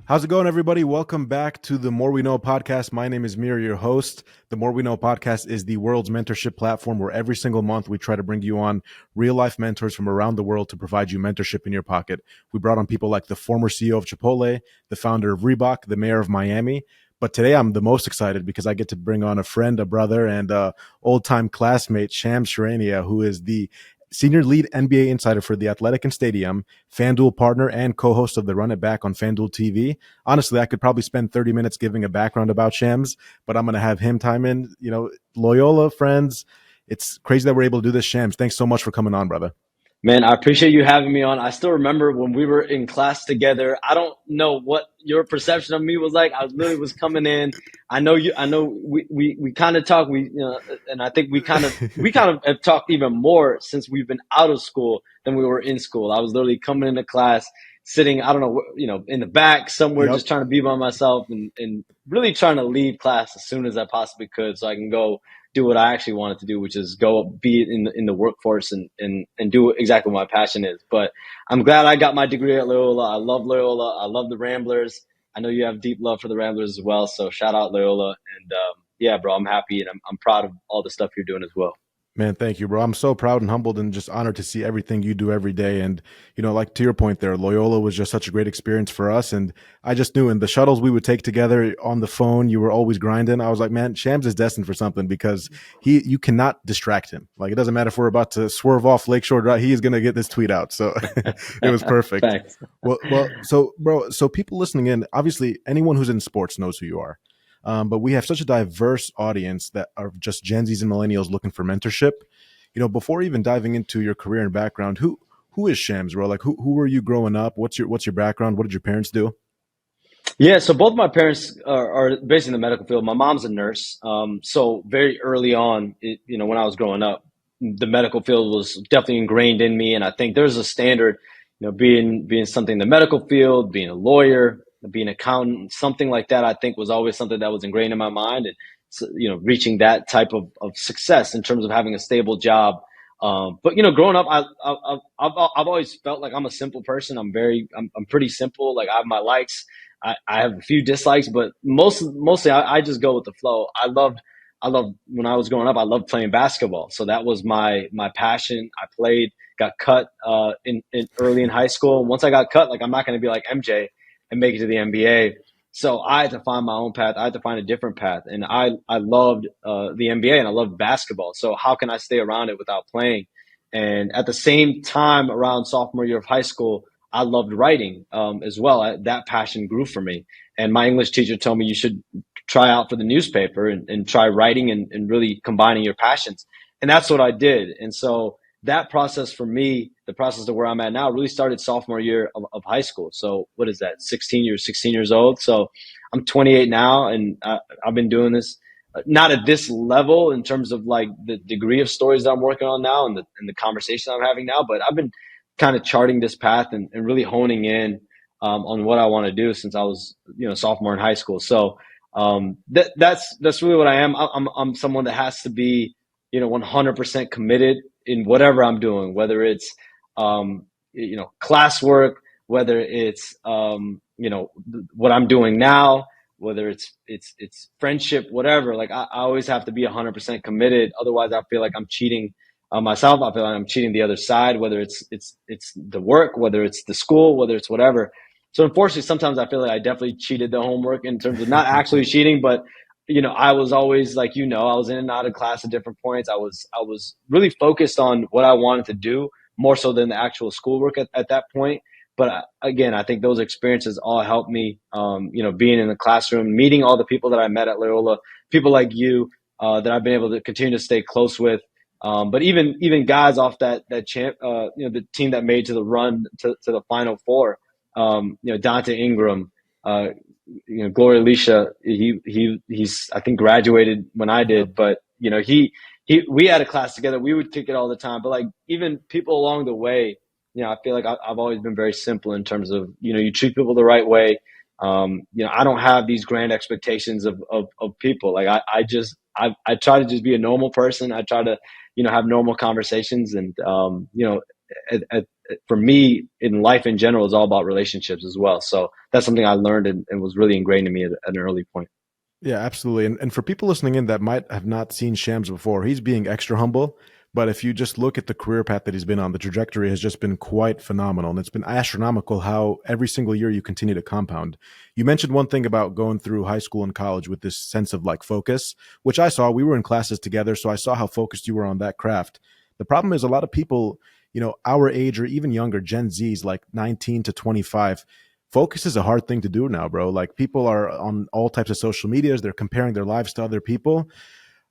How's it going, everybody? Welcome back to the More We Know podcast. My name is Mir, your host. The More We Know podcast is the world's mentorship platform where every single month we try to bring you on real life mentors from around the world to provide you mentorship in your pocket. We brought on people like the former CEO of Chipotle, the founder of Reebok, the mayor of Miami. But today I'm the most excited because I get to bring on a friend, a brother, and old time classmate, Shams Charania, who is the senior lead NBA insider for The Athletic and Stadium, FanDuel partner, and co-host of the Run It Back on FanDuel TV. Honestly, I could probably spend 30 minutes giving a background about Shams, but I'm going to have him time in. Loyola friends, it's crazy that we're able to do this. Shams, thanks so much for coming on, brother. Man, I appreciate you having me on. I still remember when we were in class together. I don't know what your perception of me was like. I literally was coming in. I know we kind of talk, and I think we kind of have talked even more since we've been out of school than we were in school. I was literally coming into class, sitting, I don't know, in the back somewhere, Yep. just trying to be by myself and really trying to leave class as soon as I possibly could so I can go do what I actually wanted to do, which is go be in the workforce and do exactly what my passion is. But I'm glad I got my degree at Loyola. I love Loyola. I love the Ramblers. I know you have deep love for the Ramblers as well. So shout out Loyola. And yeah, bro, I'm happy and I'm proud of all the stuff you're doing as well. Man, thank you, bro. I'm so proud and humbled and just honored to see everything you do every day. And, like to your point there, Loyola was just such a great experience for us. And I just knew in the shuttles we would take together on the phone, you were always grinding. I was like, man, Shams is destined for something because you cannot distract him. Like, it doesn't matter if we're about to swerve off Lakeshore Drive, he is going to get this tweet out. So it was perfect. Thanks. So, bro, so people listening in, obviously anyone who's in sports knows who you are. But we have such a diverse audience that are just Gen Zs and millennials looking for mentorship. Before even diving into your career and background, who is Shams, bro? Like, who were you growing up? What's your background? What did your parents do? Yeah, so both my parents are based in the medical field. My mom's a nurse. So very early on, when I was growing up, the medical field was definitely ingrained in me. And I think there's a standard, being something in the medical field, being a lawyer, being an accountant, something like that, I think was always something that was ingrained in my mind. And, so, reaching that type of success in terms of having a stable job. But growing up, I've always felt like I'm a simple person. I'm pretty simple. Like I have my likes. I have a few dislikes, but mostly I just go with the flow. I loved when I was growing up. I loved playing basketball, so that was my passion. I played, got cut in early in high school. Once I got cut, like I'm not going to be like MJ and make it to the NBA. So I had to find my own path. I had to find a different path, and I loved the NBA and I loved basketball. So how can I stay around it without playing? And at the same time, around sophomore year of high school, I loved writing as well. That passion grew for me. And my English teacher told me you should try out for the newspaper and try writing and really combining your passions. And that's what I did. And so that process for me, the process of where I'm at now, really started sophomore year of high school. So what is that, 16 years old? So I'm 28 now, and I've been doing this not at this level in terms of like the degree of stories that I'm working on now and the conversation I'm having now, but I've been kind of charting this path and really honing in on what I want to do since I was, sophomore in high school. So that's really what I am. I'm someone that has to be, 100% committed in whatever I'm doing, whether it's, classwork, whether it's, what I'm doing now, whether it's friendship, whatever. Like I always have to be 100% committed. Otherwise, I feel like I'm cheating myself. I feel like I'm cheating the other side, whether it's the work, whether it's the school, whether it's whatever. So unfortunately, sometimes I feel like I definitely cheated the homework in terms of not actually cheating, but I was always like, I was in and out of class at different points. I was really focused on what I wanted to do more so than the actual schoolwork at that point. But again, I think those experiences all helped me, being in the classroom, meeting all the people that I met at Loyola, people like you that I've been able to continue to stay close with. But even guys off that champ, the team that made to the run to the Final Four, Dante Ingram, Gloria Alicia, he's I think graduated when I Yep. did, but we had a class together. We would kick it all the time. But like even people along the way, I feel like I've always been very simple in terms of you treat people the right way. I don't have these grand expectations of people. Like I try to just be a normal person. I try to have normal conversations, and for me in life in general is all about relationships as well. So that's something I learned and was really ingrained in me at an early point. Yeah, absolutely. And for people listening in that might have not seen Shams before, he's being extra humble. But if you just look at the career path that he's been on, the trajectory has just been quite phenomenal. And it's been astronomical how every single year you continue to compound. You mentioned one thing about going through high school and college with this sense of like focus, which I saw. We were in classes together, so I saw how focused you were on that craft. The problem is a lot of people, our age or even younger, Gen Zs, like 19 to 25, focus is a hard thing to do now, bro. Like people are on all types of social medias. They're comparing their lives to other people.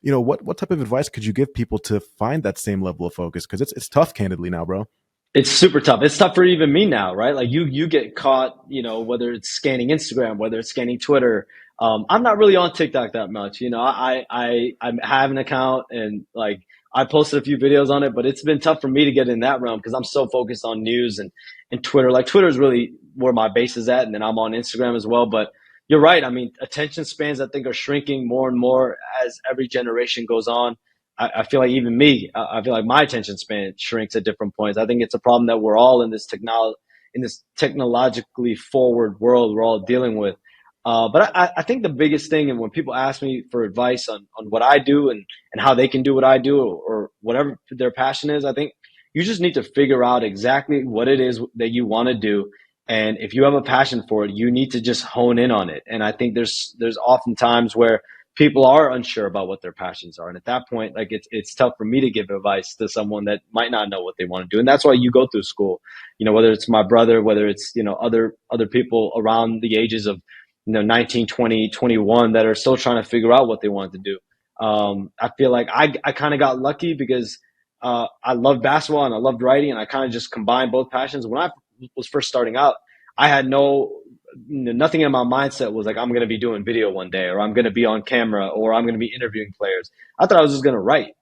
What type of advice could you give people to find that same level of focus? Because it's tough, candidly, now, bro. It's super tough. It's tough for even me now, right? Like you get caught, whether it's scanning Instagram, whether it's scanning Twitter. I'm not really on TikTok that much. I have an account and like I posted a few videos on it, but it's been tough for me to get in that realm because I'm so focused on news and Twitter. Like Twitter is really where my base is at, and then I'm on Instagram as well. But you're right. I mean, attention spans I think are shrinking more and more as every generation goes on. I feel like even me, I feel like my attention span shrinks at different points. I think it's a problem that we're all in this technologically forward world we're all dealing with. But I think the biggest thing, and when people ask me for advice on what I do and how they can do what I do or whatever their passion is, I think you just need to figure out exactly what it is that you want to do. And if you have a passion for it, you need to just hone in on it. And I think there's often times where people are unsure about what their passions are. And at that point, like it's tough for me to give advice to someone that might not know what they want to do. And that's why you go through school, whether it's my brother, whether it's, other people around the ages of, 19, 20, 21 that are still trying to figure out what they want to do. I feel like I kind of got lucky because, I loved basketball and I loved writing and I kind of just combined both passions. When I was first starting out, I had nothing in my mindset was like, I'm going to be doing video one day, or I'm going to be on camera, or I'm going to be interviewing players. I thought I was just going to write,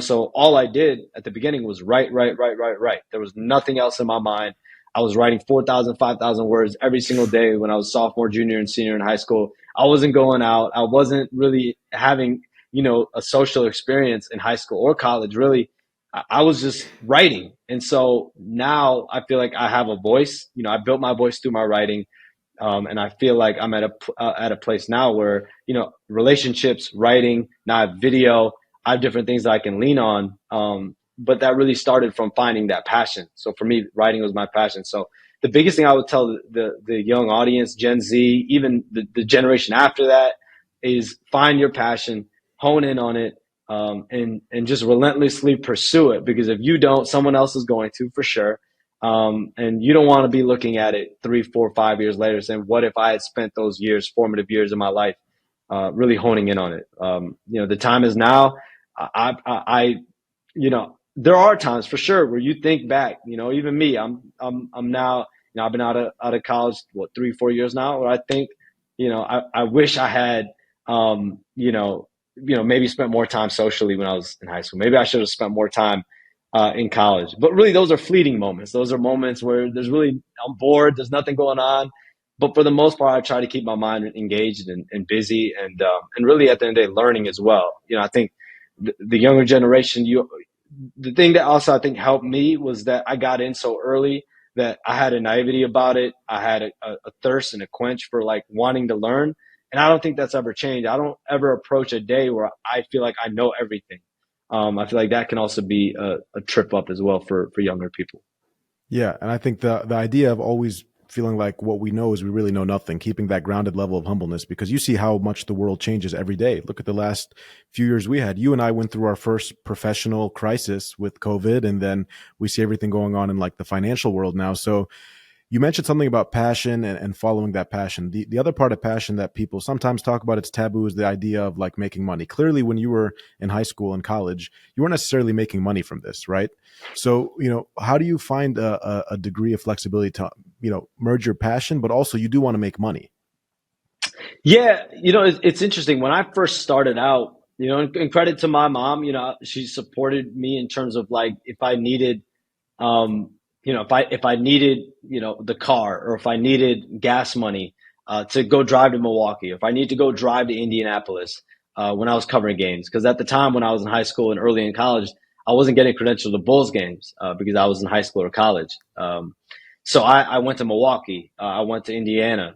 so all I did at the beginning was write, write, write, write, write. There was nothing else in my mind. I was writing 4,000, 5,000 words every single day when I was sophomore, junior, and senior in high school. I wasn't going out. I wasn't really having, a social experience in high school or college, really. I was just writing. And so now I feel like I have a voice. I built my voice through my writing. And I feel like I'm at a place now where, relationships, writing, now I have video, I have different things that I can lean on. But that really started from finding that passion. So for me, writing was my passion. So the biggest thing I would tell the young audience, Gen Z, even the generation after that, is find your passion, hone in on it, and just relentlessly pursue it. Because if you don't, someone else is going to, for sure. And you don't want to be looking at it 3, 4, 5 years later saying, what if I had spent those formative years of my life, really honing in on it? The time is now. There are times for sure where you think back, even me, I'm now, I've been out of college, 3, 4 years now, where I think, I wish I had, maybe spent more time socially when I was in high school. Maybe I should have spent more time in college. But really, those are fleeting moments. Those are moments where I'm bored, there's nothing going on. But for the most part, I try to keep my mind engaged and busy and really at the end of the day, learning as well. I think the younger generation, the thing that also I think helped me was that I got in so early that I had a naivety about it. I had a thirst and a quench for like wanting to learn. And I don't think that's ever changed. I don't ever approach a day where I feel like I know everything. I feel like that can also be a trip up as well for younger people. Yeah, and I think the idea of always feeling like what we know is we really know nothing, keeping that grounded level of humbleness, because you see how much the world changes every day. Look at the last few years we had. You and I went through our first professional crisis with COVID, and then we see everything going on in like the financial world now. So you mentioned something about passion and following that passion. The other part of passion that people sometimes talk about, it's taboo, is the idea of like making money. Clearly, when you were in high school and college, you weren't necessarily making money from this, right? So, how do you find a degree of flexibility to, merge your passion, but also you do want to make money? Yeah, it's interesting. When I first started out, and credit to my mom, she supported me in terms of like if I needed if I needed, the car, or if I needed gas money to go drive to Milwaukee, if I need to go drive to Indianapolis when I was covering games. Because at the time when I was in high school and early in college, I wasn't getting credentialed to Bulls games because I was in high school or college. So I went to Milwaukee. I went to Indiana.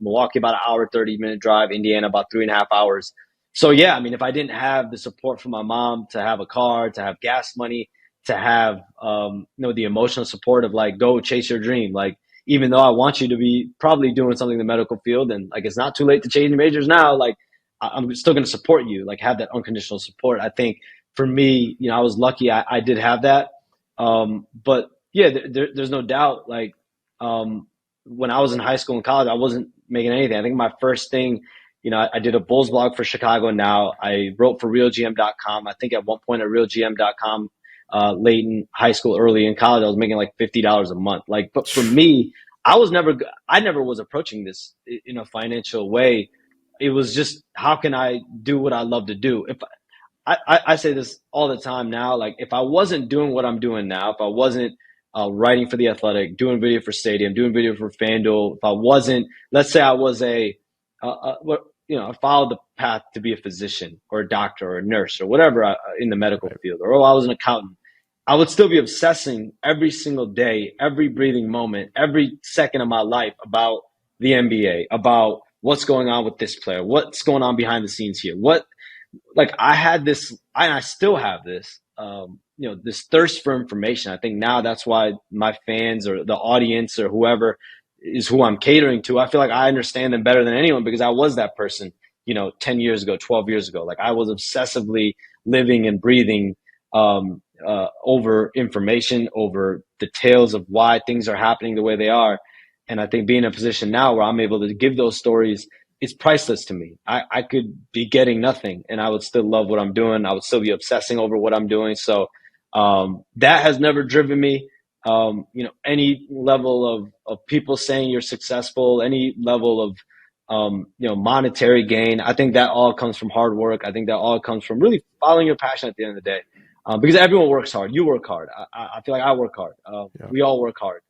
Milwaukee about an hour, 30-minute drive. Indiana about 3.5 hours. So yeah, I mean, if I didn't have the support from my mom to have a car, to have gas money, to have the emotional support of like go chase your dream, like even though I want you to be probably doing something in the medical field, and like it's not too late to change majors now, like I'm still going to support you, like have that unconditional support. I think for me, I was lucky I did have that. But yeah, there's no doubt. Like when I was in high school and college, I wasn't making anything. I think my first thing, I did a Bulls blog for Chicago Now. I wrote for RealGM.com. I think at one point at RealGM.com, late in high school, early in college, I was making like $50 a month. Like, but for me, I never was approaching this in a financial way. It was just, how can I do what I love to do? If I say this all the time now. Like, if I wasn't doing what I'm doing now, if I wasn't writing for The Athletic, doing video for Stadium, doing video for FanDuel, if I wasn't, let's say I was I followed the path to be a physician or a doctor or a nurse or whatever in the medical field, or I was an accountant, I would still be obsessing every single day, every breathing moment, every second of my life about the NBA, about what's going on with this player, what's going on behind the scenes here, like I had this, and I still have this, this thirst for information. I think now that's why my fans or the audience or whoever is who I'm catering to, I feel like I understand them better than anyone because I was that person, 10 years ago, 12 years ago. Like I was obsessively living and breathing over information, over details of why things are happening the way they are. And I think being in a position now where I'm able to give those stories, it's priceless to me. I could be getting nothing and I would still love what I'm doing. I would still be obsessing over what I'm doing. So that has never driven me. Any level of people saying you're successful, any level of monetary gain, I think that all comes from hard work. I think that all comes from really following your passion at the end of the day. Because everyone works hard. You work hard. I feel like I work hard. Yeah. We all work hard.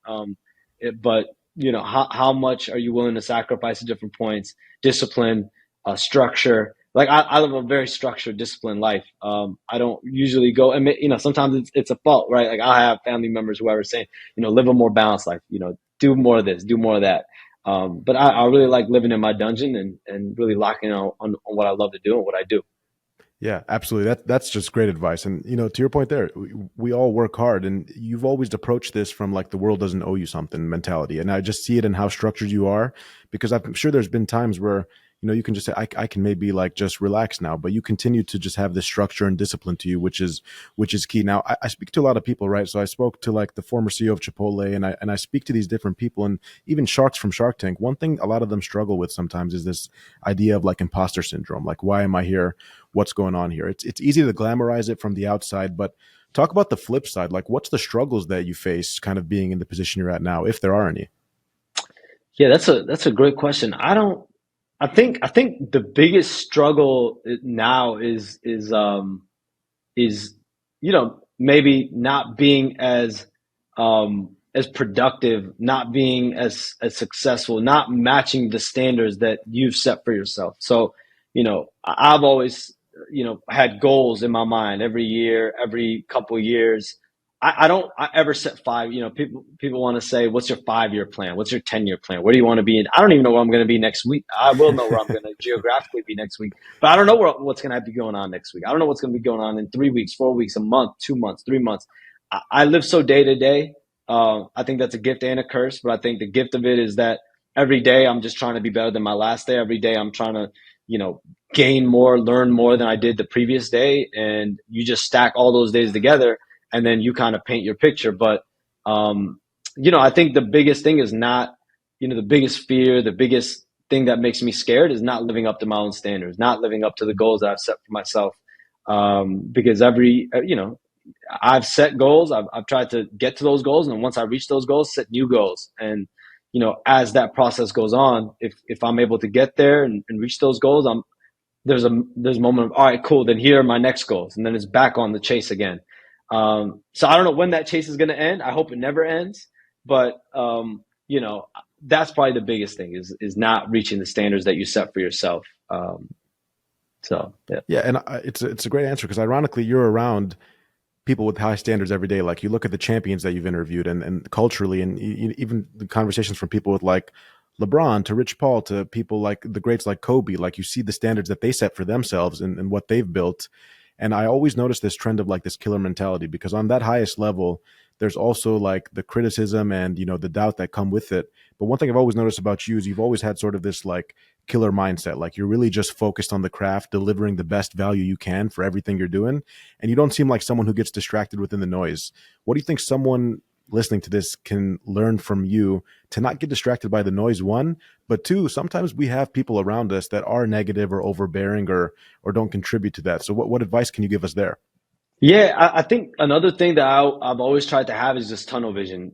But how much are you willing to sacrifice at different points? Discipline, structure. Like I live a very structured, disciplined life. I don't usually go, and sometimes it's a fault, right? Like I have family members, whoever, saying, live a more balanced life. Do more of this, do more of that. But I really like living in my dungeon and really locking on what I love to do and what I do. Yeah, absolutely. That's just great advice. And to your point there, we all work hard, and you've always approached this from like the world doesn't owe you something mentality. And I just see it in how structured you are, because I'm sure there's been times where you can just say I can maybe like just relax now, but you continue to just have this structure and discipline to you, which is key. Now I speak to a lot of people, right? So I spoke to like the former CEO of Chipotle, and I speak to these different people, and even sharks from Shark Tank. One thing a lot of them struggle with sometimes is this idea of like imposter syndrome. Like, why am I here? What's going on here? It's easy to glamorize it from the outside, but talk about the flip side. Like, what's the struggles that you face kind of being in the position you're at now, if there are any? Yeah, that's a great question. I think the biggest struggle now is maybe not being as productive, not being as successful, not matching the standards that you've set for yourself. So I've always had goals in my mind every year, every couple years. I don't ever set five. People want to say, what's your 5-year plan? What's your 10-year plan? Where do you want to be in? I don't even know where I'm going to be next week. I will know where I'm going to geographically be next week, but I don't know what's going to be going on next week. I don't know what's going to be going on in 3 weeks, 4 weeks, a month, 2 months, 3 months. I live so day to day. I think that's a gift and a curse, but I think the gift of it is that every day I'm just trying to be better than my last day. Every day I'm trying to, gain more, learn more than I did the previous day. And you just stack all those days together, and then you kind of paint your picture. But, I think the biggest thing is not, the biggest fear, the biggest thing that makes me scared is not living up to my own standards, not living up to the goals that I've set for myself. Because I've set goals. I've tried to get to those goals. And once I reach those goals, set new goals. And, as that process goes on, if I'm able to get there and reach those goals, there's a moment of, all right, cool. Then here are my next goals. And then it's back on the chase again. So I don't know when that chase is going to end. I hope it never ends, but, that's probably the biggest thing is not reaching the standards that you set for yourself. So, yeah. Yeah. And it's a great answer, because ironically you're around people with high standards every day. Like you look at the champions that you've interviewed, and culturally, and even the conversations from people with like LeBron to Rich Paul to people like the greats like Kobe. Like you see the standards that they set for themselves and what they've built. And I always notice this trend of like this killer mentality, because on that highest level, there's also like the criticism and the doubt that come with it. But one thing I've always noticed about you is you've always had sort of this like killer mindset. Like you're really just focused on the craft, delivering the best value you can for everything you're doing. And you don't seem like someone who gets distracted within the noise. What do you think someone listening to this can learn from you to not get distracted by the noise, one, but two, sometimes we have people around us that are negative or overbearing or don't contribute to that. So what advice can you give us there? Yeah, I think another thing that I've always tried to have is just tunnel vision.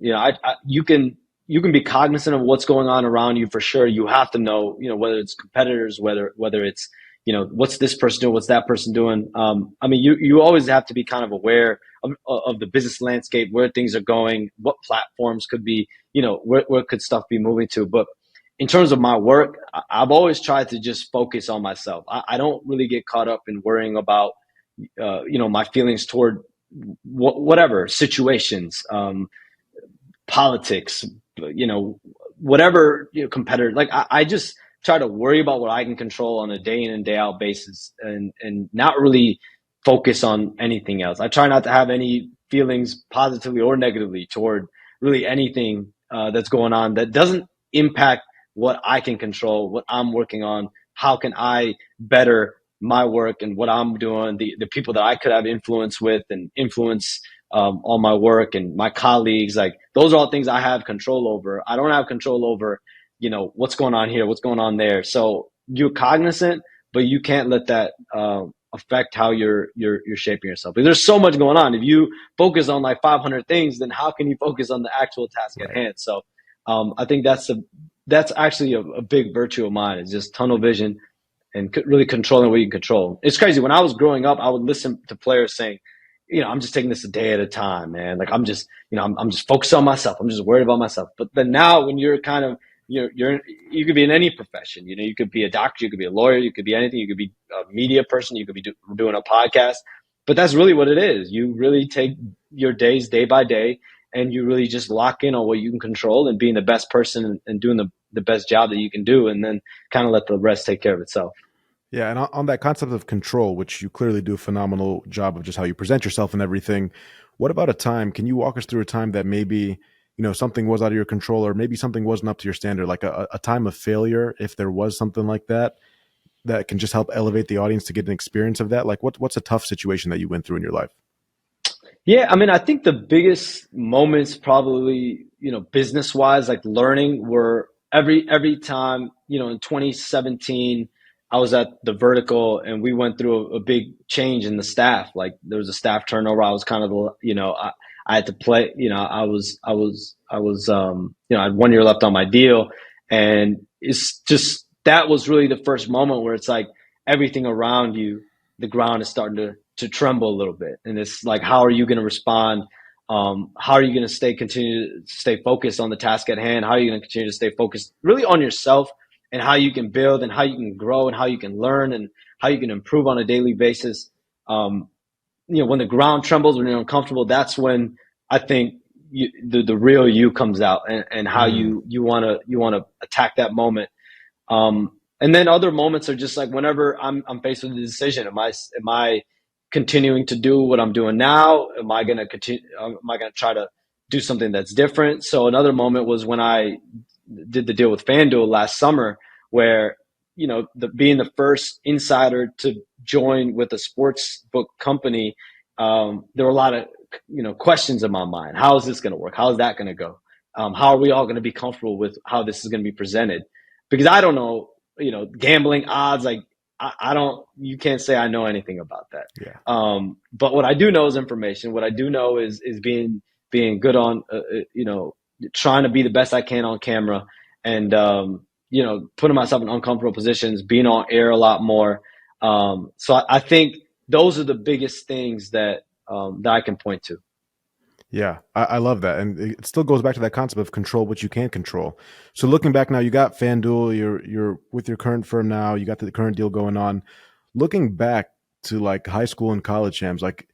You can be cognizant of what's going on around you for sure. You have to know, whether it's competitors, whether it's, what's this person doing, what's that person doing. I mean, you always have to be kind of aware of the business landscape, where things are going, what platforms could be, where could stuff be moving to. But in terms of my work, I've always tried to just focus on myself. I don't really get caught up in worrying about my feelings toward whatever situations, politics, whatever competitor. Like I just try to worry about what I can control on a day in and day out basis, and not really focus on anything else. I try not to have any feelings positively or negatively toward really anything that's going on that doesn't impact what I can control, what I'm working on. How can I better my work and what I'm doing, the people that I could have influence with and influence on my work and my colleagues. Like those are all things I have control over. I don't have control over, what's going on here, what's going on there. So you're cognizant, but you can't let that affect how you're shaping yourself. Because there's so much going on. If you focus on like 500 things, then how can you focus on the actual task at hand? So I think that's actually a big virtue of mine, is just tunnel vision and really controlling what you can control. It's crazy. When I was growing up, I would listen to players saying, I'm just taking this a day at a time, man. Like I'm just, I'm just focused on myself. I'm just worried about myself. But then now when you're kind of, you could be in any profession, you could be a doctor, you could be a lawyer, you could be anything. You could be a media person, you could be doing a podcast, but that's really what it is. You really take your days day by day, and you really just lock in on what you can control and being the best person and doing the best job that you can do, and then kind of let the rest take care of itself. Yeah, and on that concept of control, which you clearly do a phenomenal job of just how you present yourself and everything, what about a time? Can you walk us through a time that maybe, something was out of your control, or maybe something wasn't up to your standard, like a time of failure, if there was something like that, that can just help elevate the audience to get an experience of that? Like what's a tough situation that you went through in your life? Yeah, I mean, I think the biggest moments probably, business wise, like learning, were every time, in 2017, I was at the vertical and we went through a big change in the staff. Like there was a staff turnover. I was kind of I had to play, I had 1 year left on my deal. And it's just, that was really the first moment where it's like everything around you, the ground is starting to tremble a little bit. And it's like, how are you going to respond? How are you going to continue to stay focused on the task at hand? How are you going to continue to stay focused really on yourself and how you can build and how you can grow and how you can learn and how you can improve on a daily basis? When the ground trembles, when you're uncomfortable, that's when I think the real you comes out, and how you want to attack that moment. And then other moments are just like whenever I'm faced with a decision, am I continuing to do what I'm doing now? Am I going to continue? Am I going to try to do something that's different? So another moment was when I did the deal with FanDuel last summer, where being the first insider to join with a sports book company, there were a lot of questions in my mind. How is this going to work? How is that going to go? How are we all going to be comfortable with how this is going to be presented? Because I don't know, gambling odds, like I don't, you can't say I know anything about that. Yeah. But what I do know is information. What I do know is being good on, trying to be the best I can on camera, and, putting myself in uncomfortable positions, being on air a lot more. So I think those are the biggest things that I can point to. Yeah, I love that. And it still goes back to that concept of control what you can control. So looking back now, you got FanDuel, you're with your current firm now, you got the current deal going on. Looking back to like high school and college champs, like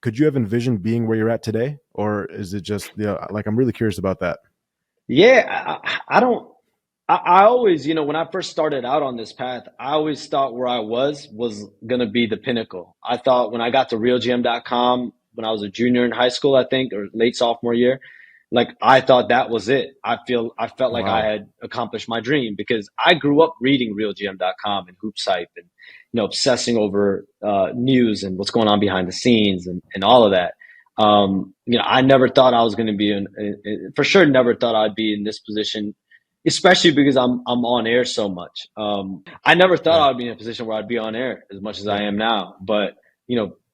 could you have envisioned being where you're at today, or is it just, like, I'm really curious about that. Yeah, I don't. I always, when I first started out on this path, I always thought where I was gonna be the pinnacle. I thought when I got to realgm.com when I was a junior in high school, I think, or late sophomore year, like I thought that was it. I felt like I Wow. had accomplished my dream because I grew up reading realgm.com and Hoops Hype and obsessing over news and what's going on behind the scenes and all of that. I never thought I was going to be for sure. Never thought I'd be in this position, especially because I'm on air so much. I never thought Yeah. I'd be in a position where I'd be on air as much as Yeah. I am now. But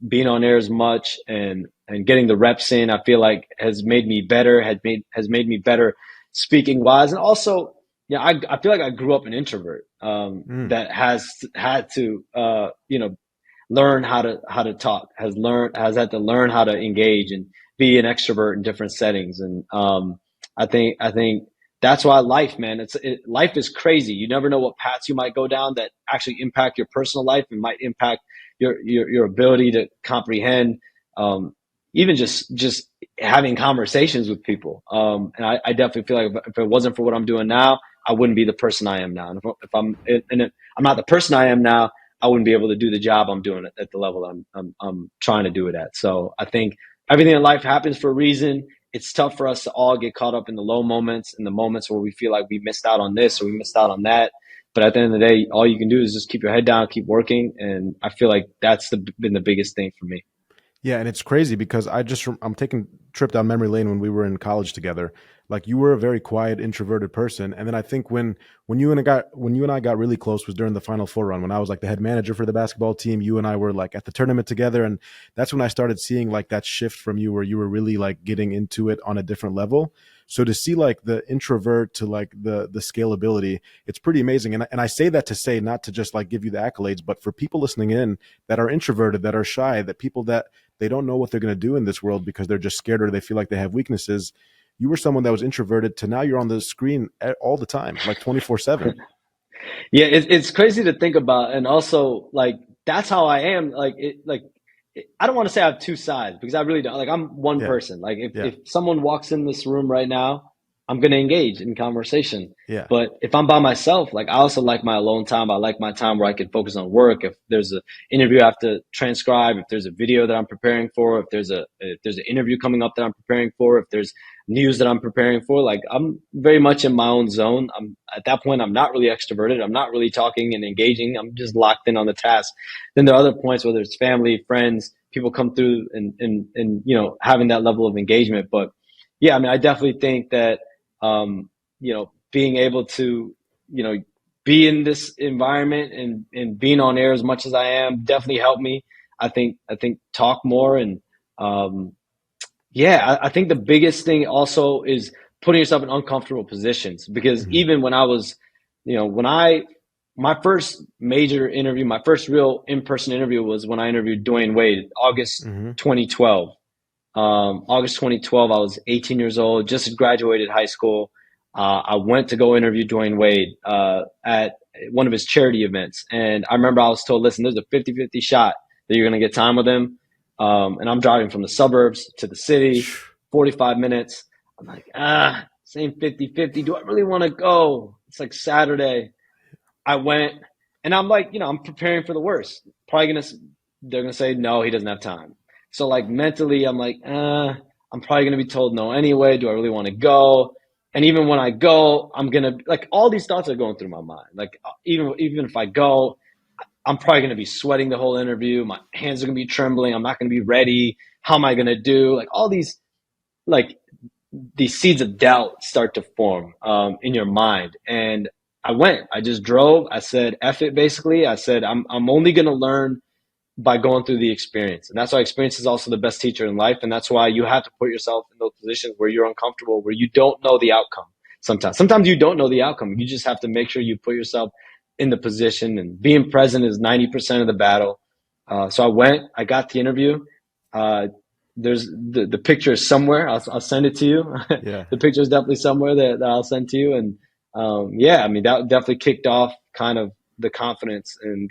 being on air as much and getting the reps in, I feel like has made me better. Has made me better speaking wise, and also, I feel like I grew up an introvert Mm. that has had to learn how to talk, has had to learn how to engage and be an extrovert in different settings. And I think that's why life, man, life is crazy. You never know what paths you might go down that actually impact your personal life and might impact your ability to comprehend, um, even just having conversations with people. And I definitely feel like if it wasn't for what I'm doing now, I wouldn't be the person I am now. And if I'm not the person I am now, I wouldn't be able to do the job I'm doing at the level I'm trying to do it at. So I think everything in life happens for a reason. It's tough for us to all get caught up in the low moments, in the moments where we feel like we missed out on this or we missed out on that. But at the end of the day, all you can do is just keep your head down, keep working, and I feel like that's been the biggest thing for me. Yeah, and it's crazy because I'm taking a trip down memory lane when we were in college together. Like, you were a very quiet, introverted person, and then I think when you and I got really close was during the Final Four run when I was like the head manager for the basketball team. You and I were like at the tournament together, and that's when I started seeing like that shift from you where you were really like getting into it on a different level. So to see like the introvert to like the scalability, it's pretty amazing. And I say that to say, not to just like give you the accolades, but for people listening in that are introverted, that are shy, that people that they don't know what they're going to do in this world because they're just scared or they feel like they have weaknesses. You were someone that was introverted to now you're on the screen all the time, like 24/7. Yeah, it's crazy to think about, and also like that's how I am. I don't want to say I have two sides because I really don't. Like I'm one Yeah. person. Like Yeah. if someone walks in this room right now, I'm gonna engage in conversation. Yeah. But if I'm by myself, like I also like my alone time. I like my time where I can focus on work. If there's an interview I have to transcribe, if there's a video that I'm preparing for, if there's an interview coming up that I'm preparing for, if there's news that I'm preparing for, like I'm very much in my own zone. I'm at that point, I'm not really extroverted. I'm not really talking and engaging. I'm just locked in on the task. Then there are other points, whether it's family, friends, people come through and having that level of engagement. But yeah, I mean, I definitely think that being able to you know be in this environment and being on air as much as I am definitely helped me. I think talk more and um, yeah, I think the biggest thing also is putting yourself in uncomfortable positions because Hmm. even when I was, when my first major interview, my first real in-person interview was when I interviewed Dwayne Wade, August Hmm. 2012. August 2012, I was 18 years old, just had graduated high school. I went to go interview Dwayne Wade at one of his charity events. And I remember I was told, listen, there's a 50-50 shot that you're going to get time with him. And I'm driving from the suburbs to the city, 45 minutes. I'm like, same 50-50. Do I really want to go? It's like Saturday. I went and I'm like, I'm preparing for the worst. They're gonna say no, he doesn't have time. So like mentally, I'm like, I'm probably gonna be told no anyway. Do I really want to go? And even when I go, I'm gonna like all these thoughts are going through my mind. Like even if I go, I'm probably gonna be sweating the whole interview. My hands are gonna be trembling. I'm not gonna be ready. How am I gonna do? Like all like these seeds of doubt start to form in your mind. And I went. I just drove. I said, "F it." Basically, I said, "I'm only going to learn by going through the experience," and that's why experience is also the best teacher in life. And that's why you have to put yourself in those positions where you're uncomfortable, where you don't know the outcome. Sometimes you don't know the outcome. You just have to make sure you put yourself in the position. And being present is 90% of the battle. So I went. I got the interview. Uh, there's the picture is somewhere. I'll send it to you. Yeah. The picture is definitely somewhere that I'll send to you. And yeah, I mean that definitely kicked off kind of the confidence and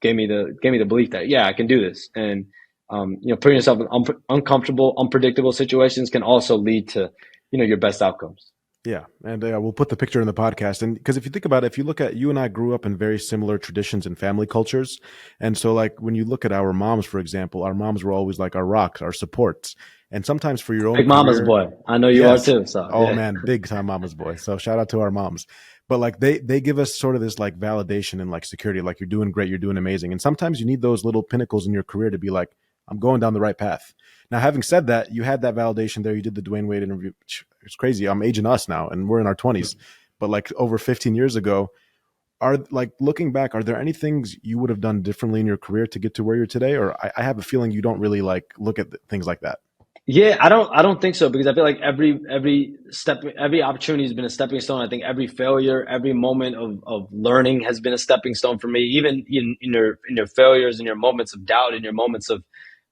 gave me the belief that yeah, I can do this. And putting yourself in uncomfortable, unpredictable situations can also lead to, your best outcomes. Yeah, and we'll put the picture in the podcast. And because if you think about it, if you look at you and I grew up in very similar traditions and family cultures, and so like when you look at our moms, for example, our moms were always like our rocks, our supports, and sometimes for your own Big mama's career, boy. I know you are yes, too. So oh yeah. man, big time mama's boy. So shout out to our moms. But like they give us sort of this like validation and like security, like you're doing great, you're doing amazing, and sometimes you need those little pinnacles in your career to be like, I'm going down the right path. Now, having said that, you had that validation there. You did the Dwayne Wade interview. It's crazy. I'm aging us now, and we're in our 20s. But like over 15 years ago, are like looking back, are there any things you would have done differently in your career to get to where you're today? Or I have a feeling you don't really like look at things like that. Yeah, I don't think so because I feel like every step, every opportunity has been a stepping stone. I think every failure, every moment of learning has been a stepping stone for me. Even in your failures, in your moments of doubt, in your moments of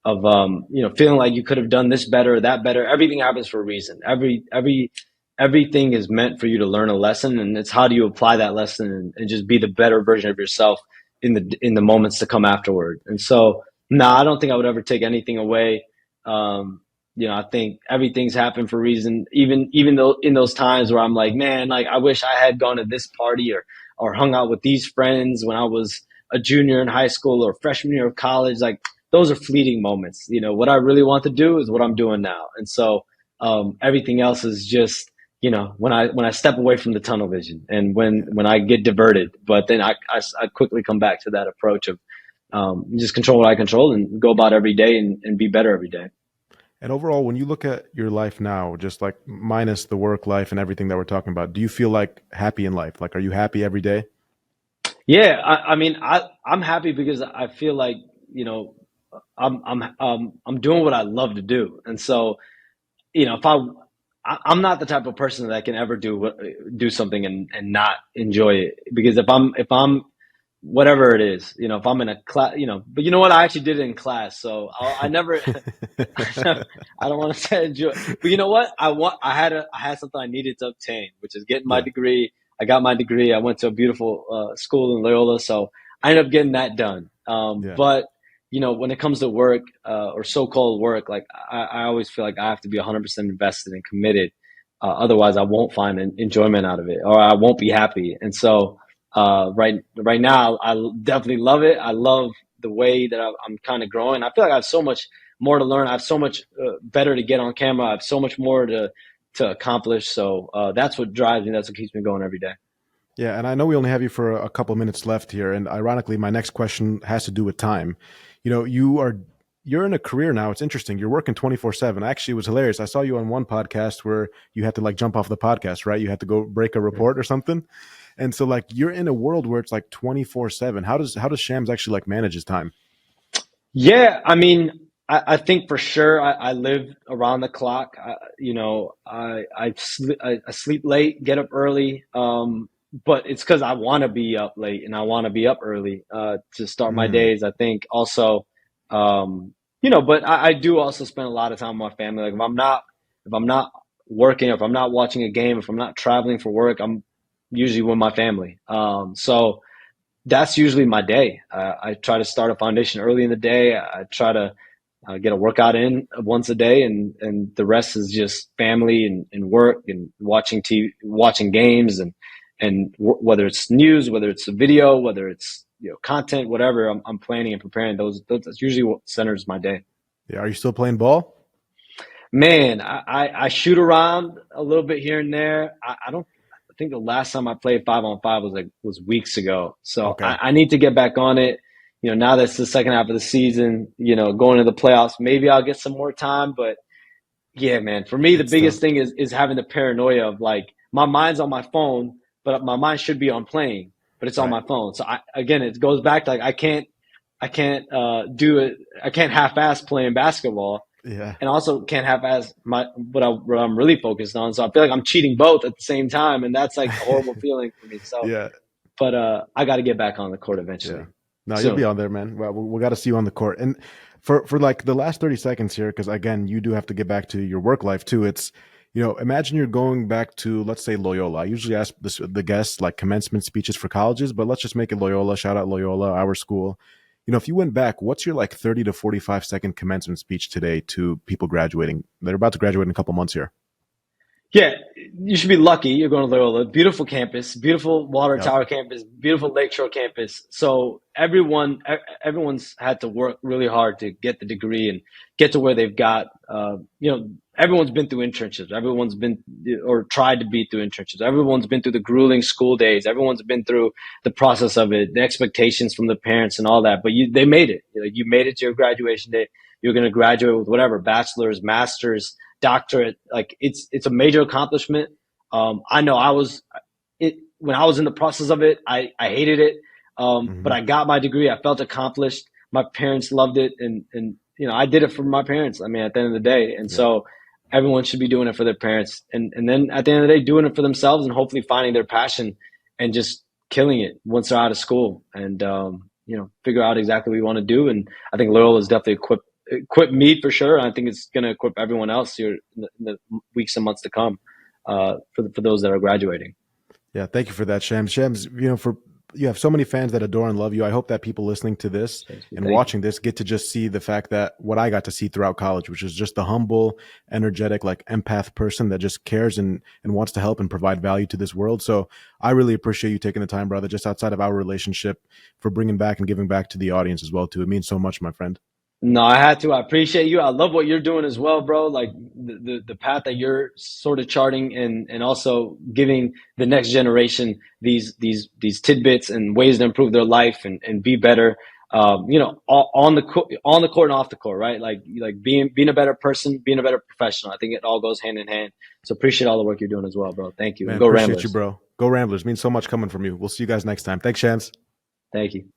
feeling like you could have done this better or that better. Everything happens for a reason. Everything is meant for you to learn a lesson, and it's how do you apply that lesson and just be the better version of yourself in the moments to come afterward. And so, no, I don't think I would ever take anything away. Um, I think everything's happened for a reason. Even though in those times where I'm like, man, like I wish I had gone to this party or hung out with these friends when I was a junior in high school or freshman year of college. Like those are fleeting moments. What I really want to do is what I'm doing now. And so everything else is just when I step away from the tunnel vision and when I get diverted. But then I quickly come back to that approach of just control what I control and go about every day and be better every day. And overall, when you look at your life now, just like minus the work life and everything that we're talking about, do you feel like happy in life? Like, are you happy every day? Yeah, I mean, I'm happy because I feel like you know I'm doing what I love to do, and so if I'm not the type of person that can ever do something and not enjoy it because if I'm whatever it is, if I'm in a class, but you know what, I actually did it in class, so I never I don't want to say enjoy, but you know what? I had something I needed to obtain, which is getting my Yeah, degree. I got my degree. I went to a beautiful school in Loyola, so I ended up getting that done. yeah, But when it comes to work or so-called work, like I always feel like I have to be 100% invested and committed. Otherwise, I won't find enjoyment out of it, or I won't be happy. And so, right now, I definitely love it. I love the way that I'm kind of growing. I feel like I have so much more to learn. I have so much better to get on camera. I have so much more to accomplish. So that's what drives me. That's what keeps me going every day. yeah. And I know we only have you for a couple minutes left here. And ironically, my next question has to do with time. You're in a career now. It's interesting. You're working 24/7. Actually, it was hilarious. I saw you on one podcast where you had to like jump off the podcast, right? You had to go break a report or something. And so like you're in a world where it's like 24/7. How does Shams actually like manage his time? Yeah, I mean, I think for sure I live around the clock. I sleep late, get up early, but it's because I want to be up late and I want to be up early to start my Mm, days. I think also, but I do also spend a lot of time with my family. Like if I'm not working, if I'm not watching a game, if I'm not traveling for work, I'm usually with my family. So that's usually my day. I try to start a foundation early in the day. I try to get a workout in once a day, and the rest is just family and work and watching TV, watching games, and whether it's news, whether it's a video, whether it's content, whatever. I'm planning and preparing. That's usually what centers my day. yeah. Are you still playing ball? Man, I shoot around a little bit here and there. I don't. I think the last time I played 5-on-5 was weeks ago. So Okay. I need to get back on it. Now that's the second half of the season. Going to the playoffs, maybe I'll get some more time. But yeah, man, for me the It's tough. biggest thing is having the paranoia of like my mind's on my phone, but my mind should be on playing, but it's on Right. my phone. So again, it goes back to like I can't do it. I can't half-ass playing basketball Yeah. and also can't have as my what I'm really focused on. So I feel like I'm cheating both at the same time, and that's like a horrible feeling for me. So, Yeah. but I got to get back on the court Yeah. eventually No, you'll be soon. on there, man. Well, we got to see you on the court. And for like the last 30 seconds here, because again, you do have to get back to your work life too. It's, imagine you're going back to, let's say, Loyola. I usually ask the guests like commencement speeches for colleges, but let's just make it Loyola. Shout out Loyola, our school. If you went back, what's your like 30 to 45-second commencement speech today to people graduating? They're about to graduate in a couple months here. Yeah, you should be lucky. You're going to Loyola. Beautiful campus, beautiful Water Yep. Tower campus, beautiful Lakeshore campus. So everyone's had to work really hard to get the degree and get to where they've got. Everyone's been through internships. Everyone's been or tried to be through internships. Everyone's been through the grueling school days. Everyone's been through the process of it, the expectations from the parents and all that. But they made it. You made it to your graduation day. You're going to graduate with whatever, bachelor's, master's, doctorate. Like it's a major accomplishment. I know when I was in the process of it, I hated it. But I got my degree. I felt accomplished. My parents loved it, and I did it for my parents. I mean, at the end of the day, and so everyone should be doing it for their parents, and then at the end of the day, doing it for themselves, and hopefully finding their passion and just killing it once they're out of school, and figure out exactly what you want to do. And I think Loyola is definitely equip me for sure. And I think it's going to equip everyone else here in the weeks and months to come for those that are graduating. Yeah, thank you for that, Shams. Shams, you have so many fans that adore and love you. I hope that people listening to this and watching this get to just see the fact that what I got to see throughout college, which is just the humble, energetic, like empath person that just cares and wants to help and provide value to this world. So I really appreciate you taking the time, brother, just outside of our relationship, for bringing back and giving back to the audience as well, too. It means so much, my friend. No, I had to. I appreciate you. I love what you're doing as well, bro. Like the path that you're sort of charting, and also giving the next generation these tidbits and ways to improve their life and be better. On the court and off the court, right? Like being a better person, being a better professional. I think it all goes hand in hand. So appreciate all the work you're doing as well, bro. Thank you. Man, And go appreciate Ramblers. you, bro. Go Ramblers. Means so much coming from you. We'll see you guys next time. Thanks, Shams. Thank you.